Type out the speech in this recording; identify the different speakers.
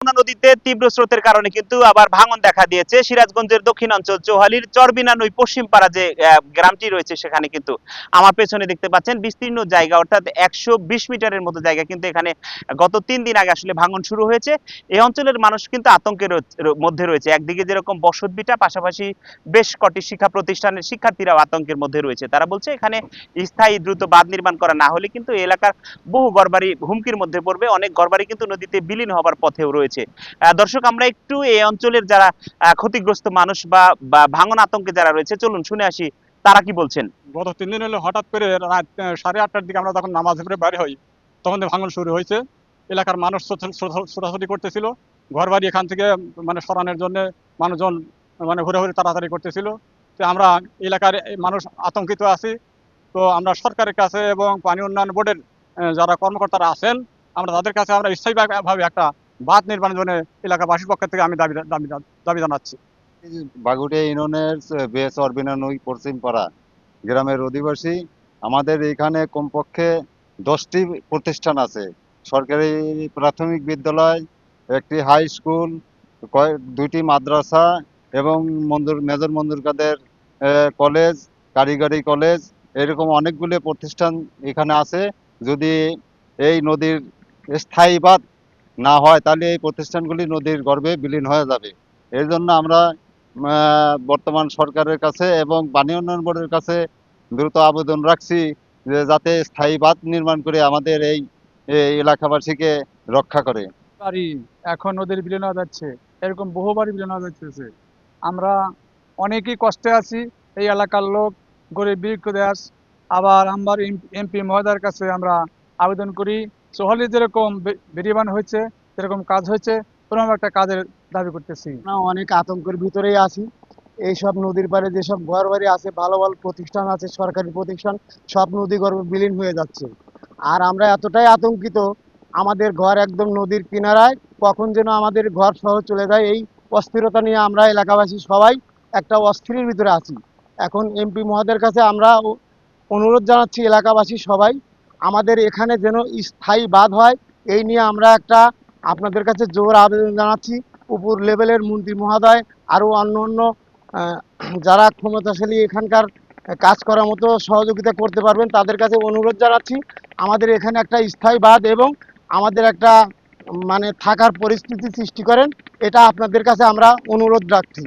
Speaker 1: যমুনা নদীতে তীব্র স্রোতের কারণে কিন্তু আবার ভাঙন দেখা দিয়েছে সিরাজগঞ্জের দক্ষিণাঞ্চল চৌহালির চরবিনানুই পশ্চিমপাড়া যে গ্রামটি রয়েছে সেখানে কিন্তু আমার পেছনে দেখতে পাচ্ছেন বিস্তীর্ণ জায়গা অর্থাৎ 120 মিটারের মতো জায়গা কিন্তু এখানে গত 3 দিন আগে আসলে ভাঙন শুরু হয়েছে। এই অঞ্চলের মানুষ কিন্তু আতঙ্কের মধ্যে রয়েছে। একদিকে যেরকম বসতভিটা, পাশাপাশি বেশ কটি শিক্ষা প্রতিষ্ঠানের শিক্ষার্থীরাও আতঙ্কের মধ্যে রয়েছে। তারা বলছে এখানে স্থায়ী দ্রুত বাঁধ নির্মাণ করা না হলে কিন্তু এই এলাকার বহু ঘরবাড়ি হুমকির মধ্যে পড়বে। অনেক ঘরবাড়ি কিন্তু নদীতে বিলীন হবার পথেও রয়েছে। দর্শক, আমরা একটু এই অঞ্চলের যারা ক্ষতিগ্রস্ত মানুষ বা ভাঙন আতঙ্কে যারা রয়েছে, চলুন শুনে আসি তারা কি বলছেন।
Speaker 2: গত 3 দিন হলো হঠাৎ করে রাত 8:30টার দিকে আমরা যখন নামাজ পড়ে বাইরে হই তখন ভাঙন শুরু হয়েছে। এলাকার মানুষ ছোটাছুটি করতেছিল, ঘর বাড়ি এখান থেকে মানে সরানোর জন্য মানুষজন মানে ঘুরে ঘুরে তাড়াতাড়ি করতেছিল। তো আমরা এলাকার মানুষ আতঙ্কিত আছি। তো আমরা সরকারের কাছে এবং পানি উন্নয়ন বোর্ডের যারা কর্মকর্তারা আছেন, আমরা তাদের কাছে আমরা স্থায়ীভাবে একটা বাঁধ নির্মাণের জন্য এলাকাবাসীর পক্ষ থেকে আমি দাবি জানাচ্ছি।
Speaker 3: বাগুড়িয়া ইউনিয়নের চরবিনানুই পশ্চিমপাড়া গ্রামের অধিবাসী। আমাদের এখানে কমপক্ষে 10টি প্রতিষ্ঠান আছে। সরকারি প্রাথমিক বিদ্যালয়, একটি হাই স্কুল, 2টি মাদ্রাসা এবং মেজর মঞ্জুর কাদের কলেজ, কারিগরি কলেজ, এরকম অনেকগুলো প্রতিষ্ঠান এখানে আছে। যদি এই নদীর স্থায়ী বাঁধ না হয় তাহলে এই প্রতিষ্ঠানগুলি নদীর গর্ভে বিলীন হয়ে যাবে। এর জন্য আমরা বর্তমান সরকারের কাছে এবং পানি উন্নয়ন বোর্ডের কাছে দ্রুত আবেদন রাখছি যে যাতে স্থায়ী বাঁধ নির্মাণ করে আমাদের এই এলাকাবাসীকে রক্ষা করে।
Speaker 4: বাড়ি এখন নদীর বিলীন হয়ে যাচ্ছে, এরকম বহু বাড়ি বিলীন হয়ে যাচ্ছে। আমরা অনেকেই কষ্টে আছি, এই এলাকার লোক, গরিব বিক্ষুব্ধ দেশ। আবার আমার এমপি মহোদয়ের কাছে আমরা আবেদন করি, সোহালি যেরকম বেরিবান হয়েছে যেরকম কাজ হয়েছে ওরকম একটা কাজের দাবি করতেছি।
Speaker 5: আমরা অনেক আতঙ্কের ভিতরেই আছি। এইসব নদীর পাড়ে যেসব ঘর বাড়ি আছে, ভালো ভালো প্রতিষ্ঠান আছে, সরকারি প্রতিষ্ঠান, সব নদী গর্ভে বিলীন হয়ে যাচ্ছে। আর আমরা এতটাই আতঙ্কিত, আমাদের ঘর একদম নদীর কিনারায়, কখন যেন আমাদের ঘর সহ চলে যায়, এই অস্থিরতা নিয়ে আমরা এলাকাবাসী সবাই একটা অস্থিরের ভিতরে আছি। এখন এমপি মহোদয়ের কাছে আমরা অনুরোধ জানাচ্ছি, এলাকাবাসী সবাই আমাদের এখানে যেন স্থায়ী বাঁধ হয়, এই নিয়ে আমরা একটা আপনাদের কাছে জোর আবেদন জানাচ্ছি। উপর লেভেলের মন্ত্রী মহোদয় আরও অন্য অন্য যারা ক্ষমতাশালী এখানকার কাজ করার মতো সহযোগিতা করতে পারবেন তাদের কাছে অনুরোধ জানাচ্ছি, আমাদের এখানে একটা স্থায়ী বাঁধ এবং আমাদের একটা মানে থাকার পরিস্থিতি সৃষ্টি করেন, এটা আপনাদের কাছে আমরা অনুরোধ রাখছি।